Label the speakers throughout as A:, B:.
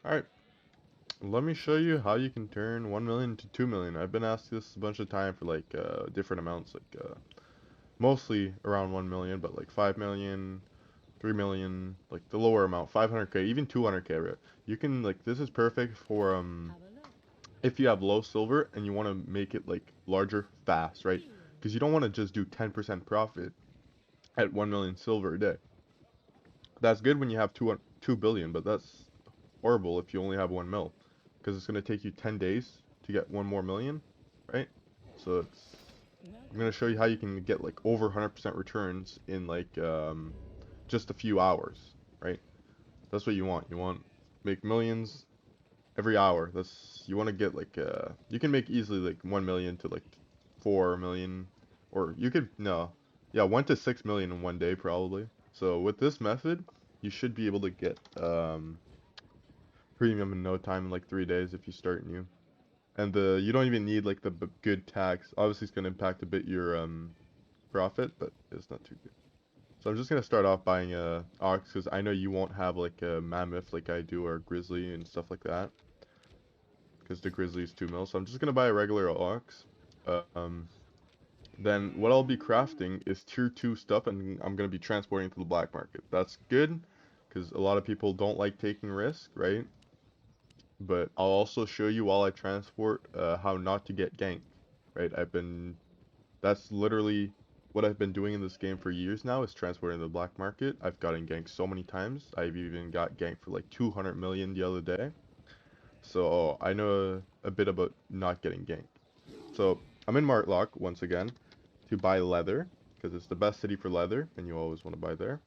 A: Alright, let me show you how you can turn 1 million to 2 million. I've been asked this a bunch of time for like different amounts, like mostly around 1 million, but like 5 million, 3 million, like the lower amount, 500k, even 200k, right? You can like this is perfect for if you have low silver and you want to make it like larger fast, right? Because you don't want to just do 10% profit at 1 million silver a day. That's good when you have 2 billion, but that's horrible if you only have 1 mil, because it's going to take you 10 days to get 1 more million, right? So I'm going to show you how you can get like over 100% returns in like just a few hours, right? That's what you want. You want make millions every hour. You want to get like you can make easily like 1 million to like 4 million, or you could no. Yeah, 1 to 6 million in one day probably. So with this method, you should be able to get premium in no time, in like 3 days if you start new. And you don't even need like the good tax. Obviously it's going to impact a bit your profit, but it's not too good. So I'm just going to start off buying a ox, because I know you won't have like a mammoth like I do, or grizzly and stuff like that, because the grizzly is 2 mil. So I'm just going to buy a regular ox. Um, then what I'll be crafting is tier 2 stuff, and I'm going to be transporting to the black market. That's good because a lot of people don't like taking risk, right? But I'll also show you while I transport how not to get ganked, right? That's literally what I've been doing in this game for years now, is transporting to the black market. I've gotten ganked so many times. I've even got ganked for like 200 million the other day. So I know a bit about not getting ganked. So I'm in Martlock once again to buy leather, because it's the best city for leather and you always want to buy there.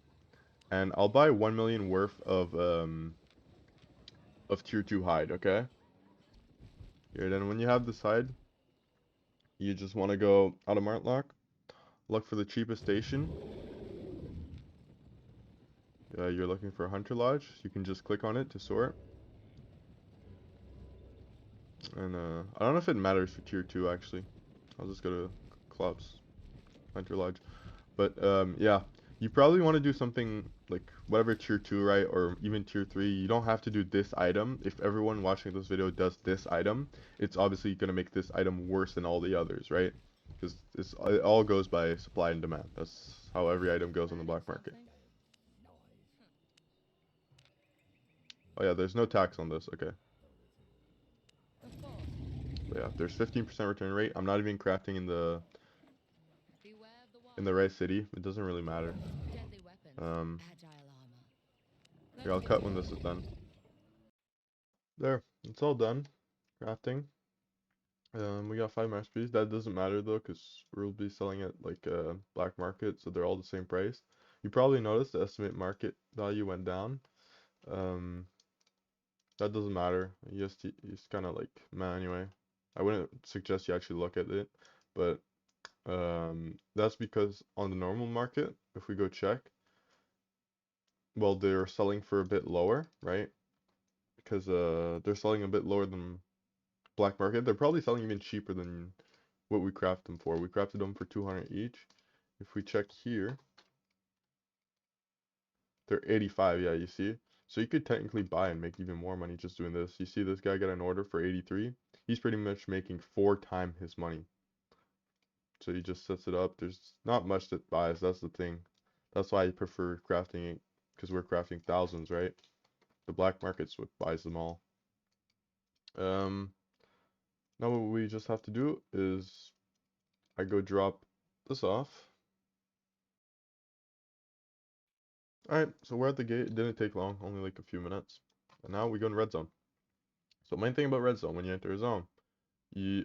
A: And I'll buy 1 million worth of tier 2 hide, okay? Here, then when you have this hide, you just want to go out of Martlock, look for the cheapest station. You're looking for a Hunter Lodge. You can just click on it to sort. And I don't know if it matters for tier 2 actually. I'll just go to clubs, Hunter Lodge. But yeah, you probably want to do something like whatever tier 2, right? Or even tier 3. You don't have to do this item. If everyone watching this video does this item, it's obviously going to make this item worse than all the others, right? Because it all goes by supply and demand. That's how every item goes on the black market. Oh yeah, there's no tax on this. Okay. But yeah, there's 15% return rate. I'm not even crafting in the right city. It doesn't really matter. Um, Here, I'll cut when this is done. There, it's all done. Crafting. We got 5 masterpieces. That doesn't matter though, because we'll be selling it like black market, so they're all the same price. You probably noticed the estimate market value went down. Um, that doesn't matter. You just kind of like, man, anyway. I wouldn't suggest you actually look at it, but that's because on the normal market, if we go check, well, they're selling for a bit lower, right? Because they're selling a bit lower than black market. They're probably selling even cheaper than what we craft them for. We crafted them for 200 each. If we check here, they're 85, yeah, you see? So you could technically buy and make even more money just doing this. You see this guy got an order for 83. He's pretty much making 4 times his money. So he just sets it up. There's not much that buys, that's the thing. That's why I prefer crafting it, because we're crafting thousands, right? The black market's what buys them all. Um, Now what we just have to do is I go drop this off. Alright, so we're at the gate. It didn't take long, only like a few minutes. And now we go in red zone. So main thing about red zone, when you enter a zone,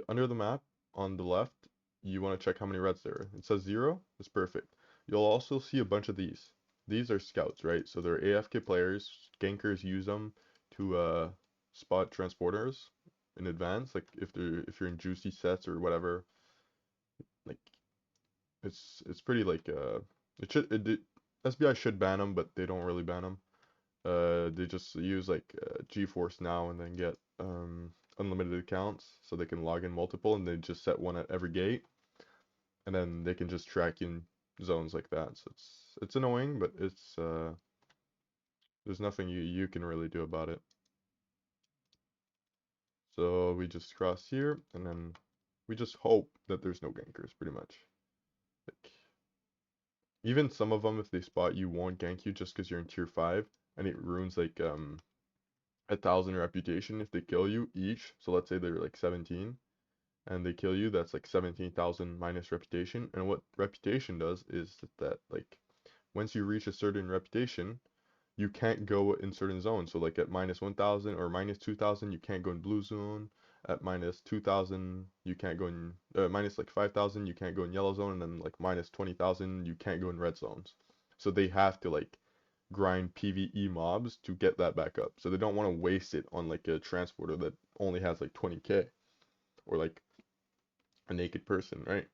A: under the map on the left, you want to check how many reds there are. It says 0, it's perfect. You'll also see a bunch of these. These are scouts, right? So they're AFK players. Gankers use them to spot transporters in advance, like if you're in juicy sets or whatever. Like it's pretty like SBI should ban them, but they don't really ban them. They just use like GeForce Now and then get unlimited accounts, so they can log in multiple, and they just set one at every gate, and then they can just track in zones like that. So it's annoying, but there's nothing you can really do about it. So we just cross here, and then we just hope that there's no gankers, pretty much. Like, even some of them, if they spot you, won't gank you just because you're in tier 5, and it ruins like 1,000 reputation if they kill you each. So let's say they're like 17, and they kill you, that's like 17,000 minus reputation. And what reputation does is that like once you reach a certain reputation, you can't go in certain zones. So like at minus 1,000 or minus 2,000, you can't go in blue zone. At minus 2,000, you can't go in minus like 5,000, you can't go in yellow zone, and then like minus 20,000, you can't go in red zones. So they have to like grind PvE mobs to get that back up. So they don't want to waste it on like a transporter that only has like 20k or like a naked person, right?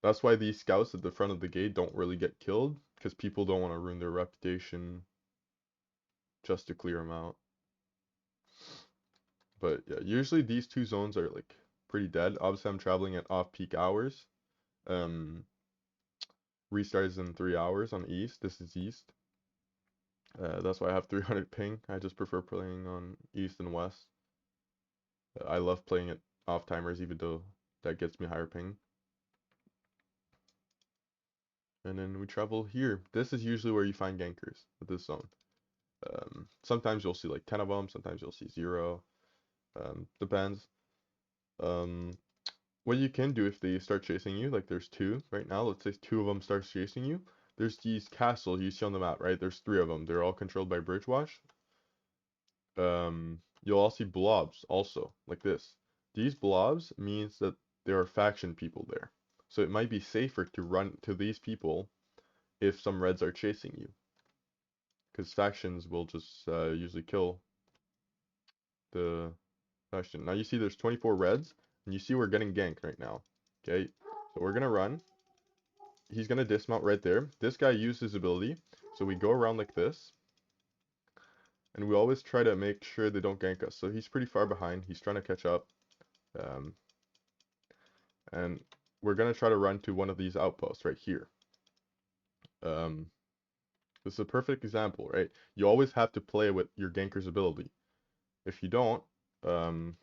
A: That's why these scouts at the front of the gate don't really get killed, because people don't want to ruin their reputation just to clear them out. But yeah, usually these two zones are like pretty dead. Obviously, I'm traveling at off-peak hours. Um, Restart is in 3 hours on east. This is east. That's why I have 300 ping. I just prefer playing on east and west. I love playing it off timers, even though that gets me higher ping. And then we travel here. This is usually where you find gankers at this zone. Sometimes you'll see like 10 of them. Sometimes you'll see 0. Depends. Um, what you can do if they start chasing you, like there's 2 right now, let's say 2 of them starts chasing you, there's these castles you see on the map, right? There's 3 of them. They're all controlled by Bridgewash. You'll all see blobs also, like this. These blobs means that there are faction people there. So it might be safer to run to these people if some reds are chasing you. Because factions will just usually kill the faction. Now you see there's 24 reds, and you see we're getting ganked right now. Okay, so we're gonna run. He's gonna dismount right there. This guy used his ability, so we go around like this, and we always try to make sure they don't gank us. So he's pretty far behind. He's trying to catch up, um, and we're gonna try to run to one of these outposts right here. This is a perfect example, right? You always have to play with your ganker's ability. If you don't, um,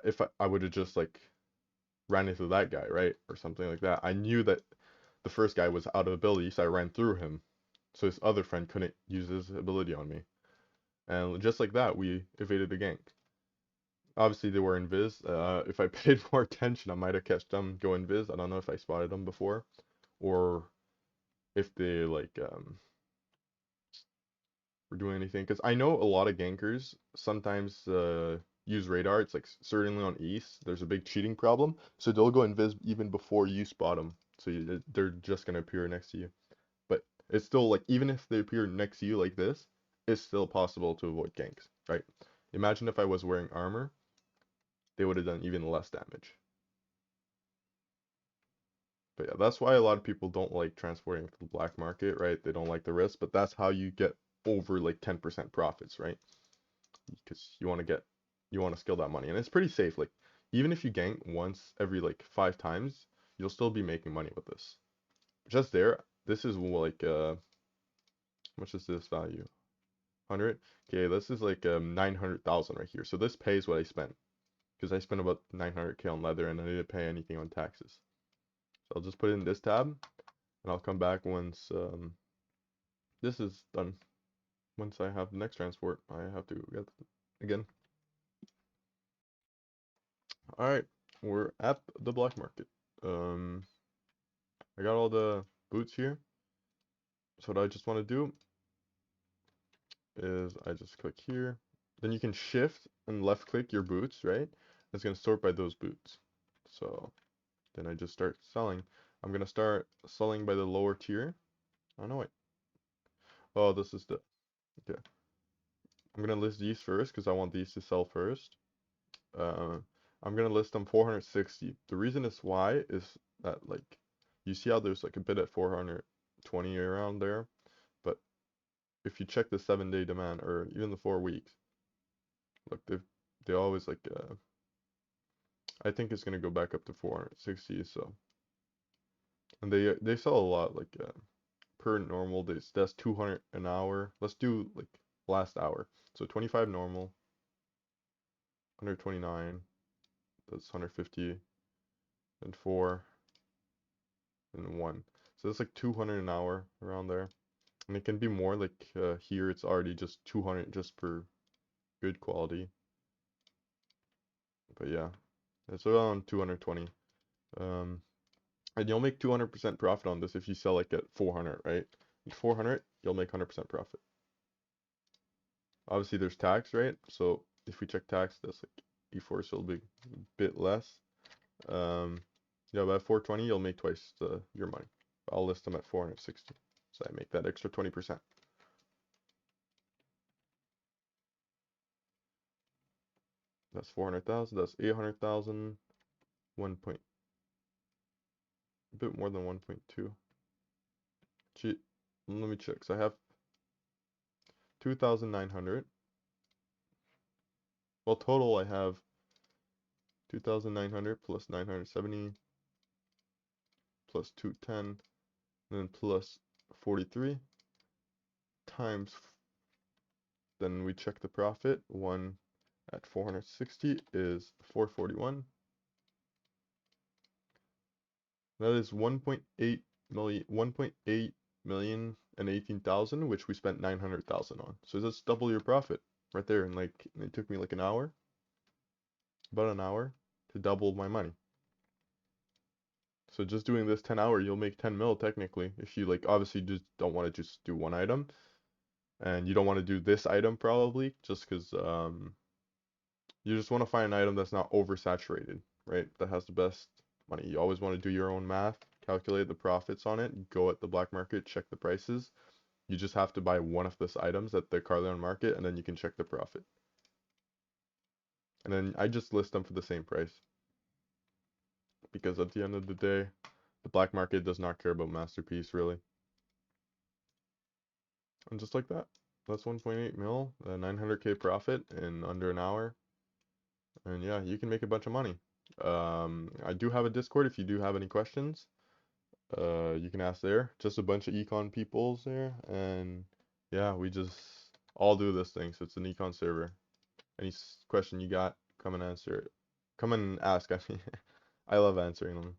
A: if I would have just like ran into that guy, right, or something like that. I knew that the first guy was out of ability, so I ran through him. So his other friend couldn't use his ability on me. And just like that, we evaded the gank. Obviously, they were invis. If I paid more attention, I might have catched them go invis. I don't know if I spotted them before, or if they like were doing anything. Because I know a lot of gankers sometimes use radar. It's like certainly on east, there's a big cheating problem, so they'll go invis even before you spot them. So they're just gonna appear next to you. But it's still like, even if they appear next to you like this, it's still possible to avoid ganks, right? Imagine if I was wearing armor, they would have done even less damage. But yeah, that's why a lot of people don't like transporting to the black market, right? They don't like the risk, but that's how you get over like 10% profits, right? Because you want to skill that money, and it's pretty safe. Like, even if you gank once every like 5 times, you'll still be making money with this. Just there, this is like how much is this value? 100. Okay, this is like 900,000 right here. So this pays what I spent, because I spent about 900k on leather and I didn't pay anything on taxes. So I'll just put it in this tab, and I'll come back once this is done. Once I have the next transport, I have to get again. All right, we're at the black market. Um, I got all the boots here. So what I just want to do is I just click here. Then you can shift and left click your boots, right? It's gonna sort by those boots. So then I just start selling. I'm gonna start selling by the lower tier. Oh no, wait. Oh, this is the, okay. I'm gonna list these first because I want these to sell first. Uh, I'm gonna list them 460. The reason is why is that, like, you see how there's like a bit at 420 around there, but if you check the 7-day demand or even the 4 weeks, look, they always like I think it's gonna go back up to 460. So, and they sell a lot, like per normal days. That's 200 an hour. Let's do like last hour. So 25 normal. 129, that's 150, and 4, and 1. So that's like 200 an hour around there. And it can be more, like here it's already just 200 just for good quality. But yeah, it's around 220. Um, and you'll make 200% profit on this if you sell like at 400, right? At 400, you'll make 100% profit. Obviously there's tax, right? So if we check tax, that's like E4, so it'll be a bit less. Yeah, but at 420, you'll make twice your money. I'll list them at 460, so I make that extra 20%. That's 400,000. That's 800,000. A bit more than 1.2. Gee, let me check. So I have 2,900. Well, total I have 2,900 plus 970 plus 210, and then plus 43 times. Then we check the profit. One at 460 is 441. That is 1.8 million, 1.8 million and 18,000, which we spent 900,000 on. So that's double your profit right there. And like, it took me like an hour, about an hour to double my money. So just doing this 10 hour, you'll make 10 mil technically. If you like, obviously just don't want to just do one item, and you don't want to do this item probably just because you just want to find an item that's not oversaturated, right? That has the best money. You always want to do your own math, calculate the profits on it, go at the black market, check the prices. You just have to buy one of those items at the Carleon market, and then you can check the profit. And then I just list them for the same price. Because at the end of the day, the black market does not care about masterpiece really. And just like that, that's 1.8 mil, 900K profit in under an hour. And yeah, you can make a bunch of money. I do have a Discord if you do have any questions. You can ask there. Just a bunch of econ peoples there, and yeah, we just all do this thing. So it's an econ server. Any question you got, come and answer it. Come and ask. I mean, I love answering them.